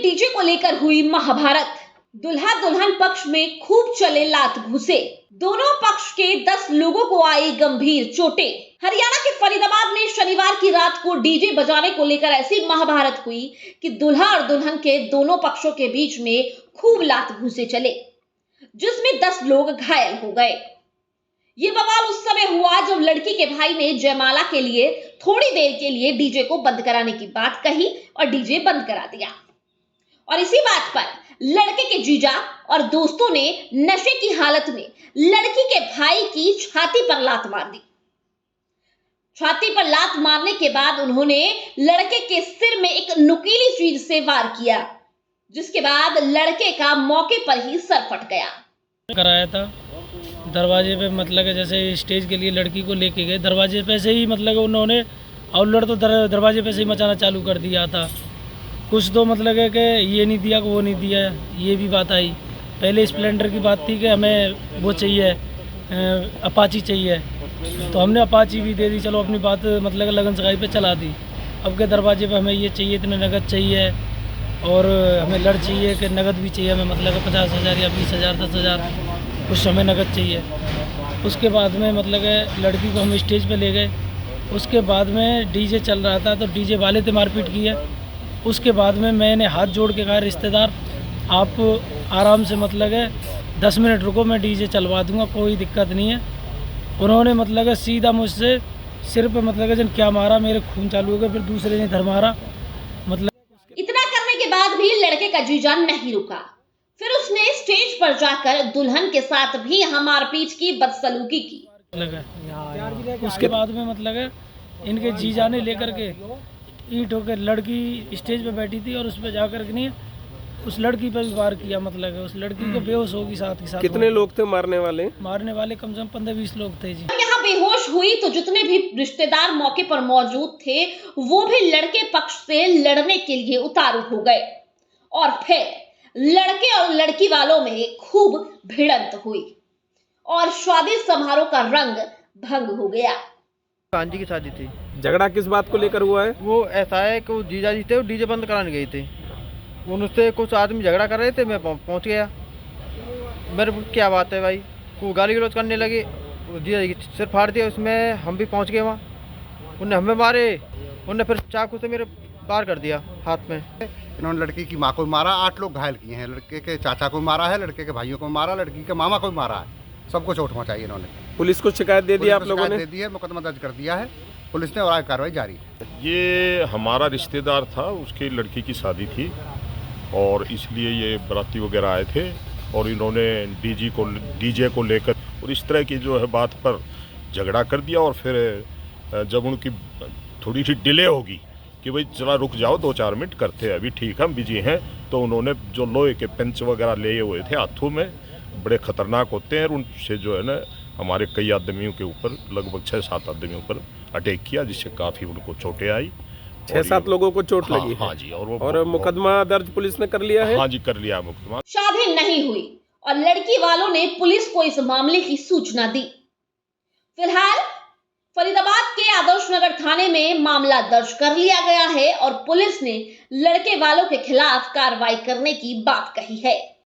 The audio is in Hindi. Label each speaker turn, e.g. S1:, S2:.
S1: में डीजे को लेकर हुई महाभारत। दुल्हा दुल्हन पक्ष में खूब चले लात घुसे। दोनों पक्ष के 10 लोगों को आई गंभीर चोटें। हरियाणा के फरीदाबाद में शनिवार की रात को डीजे बजाने को लेकर ऐसी महाभारत हुई कि दुल्हा और दुल्हन के दोनों पक्षों के बीच में खूब लात घुसे चले, जिसमें 10 लोग घायल हो गए। ये बवाल उस समय हुआ जब लड़की के भाई ने जयमाला के लिए थोड़ी देर के लिए डीजे को बंद कराने की बात कही और डीजे बंद करा दिया। और इसी बात पर लड़के के जीजा और दोस्तों ने नशे की हालत में लड़की के भाई की छाती पर लात मार दी। छाती पर लात मारने के बाद उन्होंने लड़के के सिर में एक नुकीली चीज से वार किया, जिसके बाद लड़के का मौके पर ही सर फट गया।
S2: कराया था दरवाजे पे, मतलब कि जैसे स्टेज के लिए लड़की को लेके गए, दरवाजे पे से ही मतलब उन्होंने अल्लड़ तो दरवाजे पे से ही मचाना चालू कर दिया था। कुछ तो मतलब है कि ये नहीं दिया, वो नहीं दिया, ये भी बात आई। पहले स्प्लेंडर की बात थी कि हमें वो चाहिए, अपाची चाहिए, तो हमने अपाची भी दे दी। चलो अपनी बात मतलब लगन सगाई पे चला दी। अब के दरवाजे पे हमें ये चाहिए, इतने नगद चाहिए और हमें लड़ चाहिए कि नगद भी चाहिए हमें, मतलब 50,000 या 20,000 10,000 कुछ हमें नगद चाहिए। उसके बाद में मतलब लड़की को हम स्टेज पे ले गए। उसके बाद में डीजे चल रहा था तो डीजे वाले से मारपीट की है। उसके बाद में मैंने हाथ जोड़ के कहा, रिश्तेदार आप आराम से मतलब 10 मिनट रुको, मैं डीजे चलवा दूंगा, कोई दिक्कत नहीं है। उन्होंने मतलब सीधा मुझसे सिर पे मतलब जन क्या मारा, मेरे खून चालू हो गया, फिर दूसरे ने धर मारा। मतलब
S1: इतना करने के बाद भी लड़के का जीजा नहीं रुका। फिर उसने स्टेज पर जाकर दुल्हन के साथ भी यहाँ मारपीट की, बदसलूकी की।
S2: उसके बाद में मतलब इनके जीजा ने लेकर के ईंट होकर, लड़की स्टेज पे बैठी थी और उस पर जाकर के नहीं उस लड़की पर भी वार किया। मतलब उस लड़की को बेहोश होगी साथ ही साथ।
S3: कितने लोग थे मारने वाले?
S2: मारने वाले कम से कम 15-20 लोग थे जी।
S1: यहाँ बेहोश हुई तो जितने भी रिश्तेदार मौके पर मौजूद थे वो भी लड़के पक्ष से लड़ने के लिए उतारू हो गए और फिर लड़के और लड़की वालों में खूब भिड़ंत हुई और शादी समारोह का रंग भंग हो गया।
S4: कांजी की शादी थी।
S3: झगड़ा किस बात को लेकर हुआ है?
S4: वो ऐसा है कि वो जीजा जी थे, वो डीजे बंद कराने गए थे। उनसे कुछ आदमी झगड़ा कर रहे थे, मैं पहुंच गया। मेरे को क्या बात है भाई, को गाली गलौज करने लगे, जीजा जी की सिर फाड़ दिया। उसमें हम भी पहुंच गए वहाँ। उन्हें हमें मारे, उन्हें फिर चाकू से मेरे पार कर दिया हाथ में।
S5: इन्होंने लड़की की माँ को मारा, 8 लोग घायल किए हैं। लड़के के चाचा को मारा है, लड़के के भाइयों को मारा, लड़की के मामा को मारा है, सबको चोट पहुँचाई इन्होंने।
S3: पुलिस को शिकायत दे दी आप लोगों ने?
S5: दे दी है, मुकदमा दर्ज कर दिया है पुलिस ने और आगे कार्रवाई जारी है।
S6: ये हमारा रिश्तेदार था, उसकी लड़की की शादी थी और इसलिए ये बाराती वगैरह आए थे और इन्होंने डीजे को लेकर और इस तरह की जो है बात पर झगड़ा कर दिया। और फिर जब उनकी थोड़ी सी डिले होगी कि भाई चला रुक जाओ, 2-4 मिनट करते हैं, अभी ठीक हम बिजी हैं, तो उन्होंने जो लोहे के पेंच वगैरह लिए हुए थे हाथों में, बड़े ख़तरनाक होते हैं, उनसे जो है ना हमारे कई आदमियों के ऊपर, लगभग 6-7 आदमियों पर अटैक किया, जिससे काफ़ी उनको चोटें आई।
S3: 6-7 लोगों को चोट लगी है?
S6: हाँ जी।
S3: और मुकदमा दर्ज पुलिस ने कर लिया है?
S6: हाँ जी, कर लिया मुकदमा।
S1: शादी नहीं हुई और लड़की वालों ने पुलिस को इस मामले की सूचना दी। फिलहाल फरीदाबाद के आदर्श नगर थाने में मामला दर्ज कर लिया गया है और पुलिस ने लड़के वालों के खिलाफ कार्रवाई करने की बात कही है।